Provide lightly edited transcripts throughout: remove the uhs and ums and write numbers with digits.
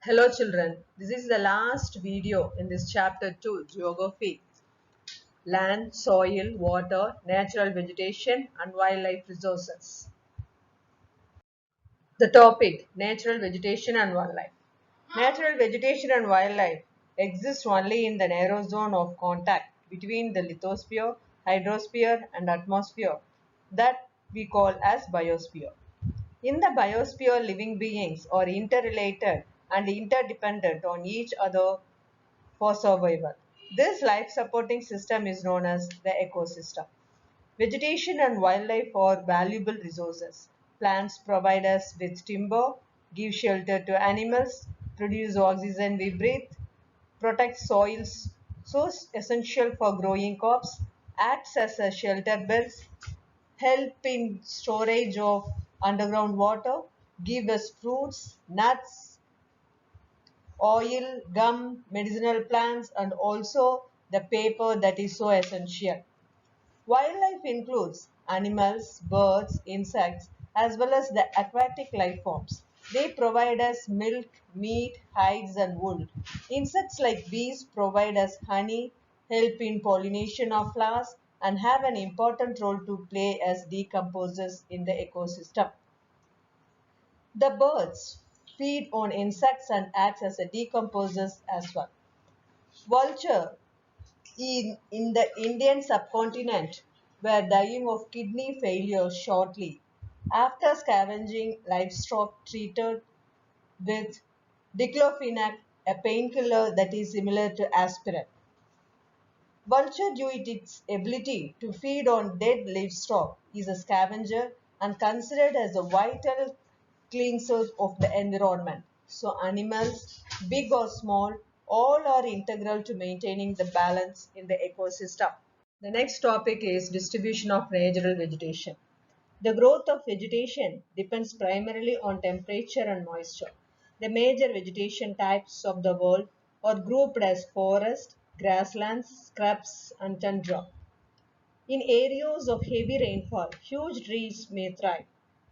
Hello children, this is the last video in this chapter 2, Geography, Land, Soil, Water, Natural Vegetation and Wildlife Resources. The topic, Natural Vegetation and Wildlife. Natural vegetation and wildlife exist only in the narrow zone of contact between the lithosphere, hydrosphere and atmosphere that we call as biosphere. In the biosphere, living beings are interrelated and interdependent on each other for survival. This life supporting system is known as the ecosystem. Vegetation and wildlife are valuable resources. Plants provide us with timber, give shelter to animals, produce oxygen we breathe, protect soils so essential for growing crops, acts as a shelter belts, help in storage of underground water, give us fruits, nuts, oil, gum, medicinal plants, and also the paper that is so essential. Wildlife includes animals, birds, insects, as well as the aquatic life forms. They provide us milk, meat, hides, and wool. Insects like bees provide us honey, help in pollination of flowers, and have an important role to play as decomposers in the ecosystem. The birds feed on insects and act as a decomposers as well. Vulture in the Indian subcontinent were dying of kidney failure shortly after scavenging livestock treated with diclofenac, a painkiller that is similar to aspirin. Vulture, due to its ability to feed on dead livestock, is a scavenger and considered as a vital cleanser of the environment. So, animals, big or small, all are integral to maintaining the balance in the ecosystem. The next topic is distribution of natural vegetation. The growth of vegetation depends primarily on temperature and moisture. The major vegetation types of the world are grouped as forest, grasslands, scrubs, and tundra. In areas of heavy rainfall, huge trees may thrive.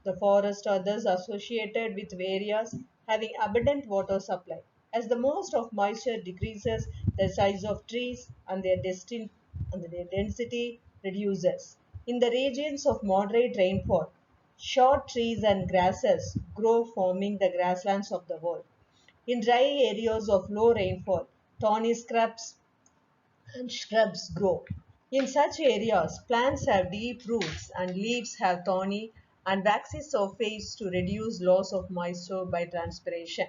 The forests are thus associated with areas having abundant water supply. As the most of moisture decreases, the size of trees and their density reduces. In the regions of moderate rainfall, short trees and grasses grow, forming the grasslands of the world. In dry areas of low rainfall, thorny scrubs and shrubs grow. In such areas, plants have deep roots and leaves have thorny and waxy surface to reduce loss of moisture by transpiration.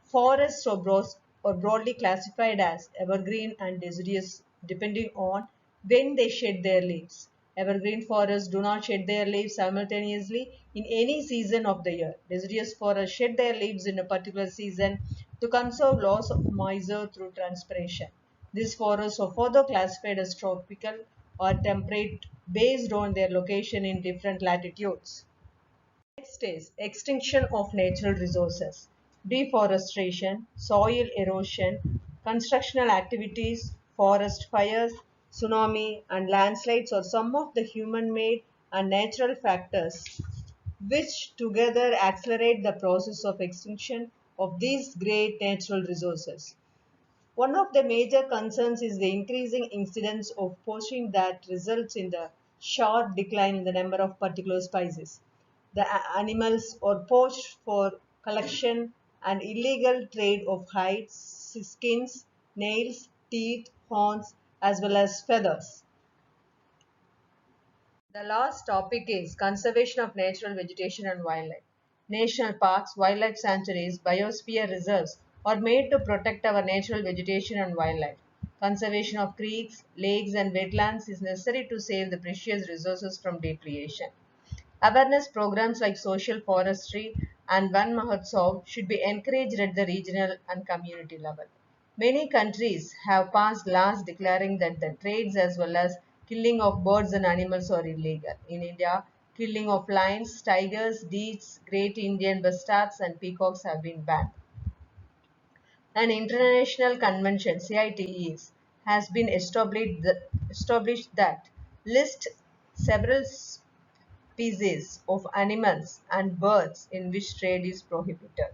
Forests are broadly classified as evergreen and deciduous depending on when they shed their leaves. Evergreen forests do not shed their leaves simultaneously in any season of the year. Deciduous forests shed their leaves in a particular season to conserve loss of moisture through transpiration. These forests are further classified as tropical or temperate based on their location in different latitudes. Next is extinction of natural resources, deforestation, soil erosion, constructional activities, forest fires, tsunami, and landslides are some of the human made and natural factors which together accelerate the process of extinction of these great natural resources. One of the major concerns is the increasing incidence of poaching that results in the sharp decline in the number of particular species. The animals are poached for collection and illegal trade of hides, skins, nails, teeth, horns, as well as feathers. The last topic is conservation of natural vegetation and wildlife. National parks, wildlife sanctuaries, biosphere reserves are made to protect our natural vegetation and wildlife. Conservation of creeks, lakes, and wetlands is necessary to save the precious resources from depletion. Awareness programs like social forestry and Van Mahotsav should be encouraged at the regional and community level. Many countries have passed laws declaring that the trades as well as killing of birds and animals are illegal. In India, killing of lions, tigers, deers, great Indian bustards, and peacocks have been banned. An international convention, CITES, has been established that lists several species of animals and birds in which trade is prohibited.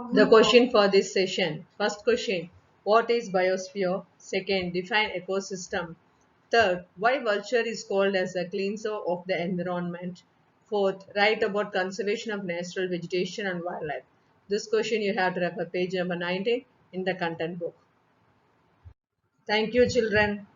The question for this session. First question, what is biosphere? Second, define ecosystem. Third, why vulture is called as a cleanser of the environment. Fourth, write about conservation of natural vegetation and wildlife. This question you have to refer page number 19 in the content book. Thank you, children.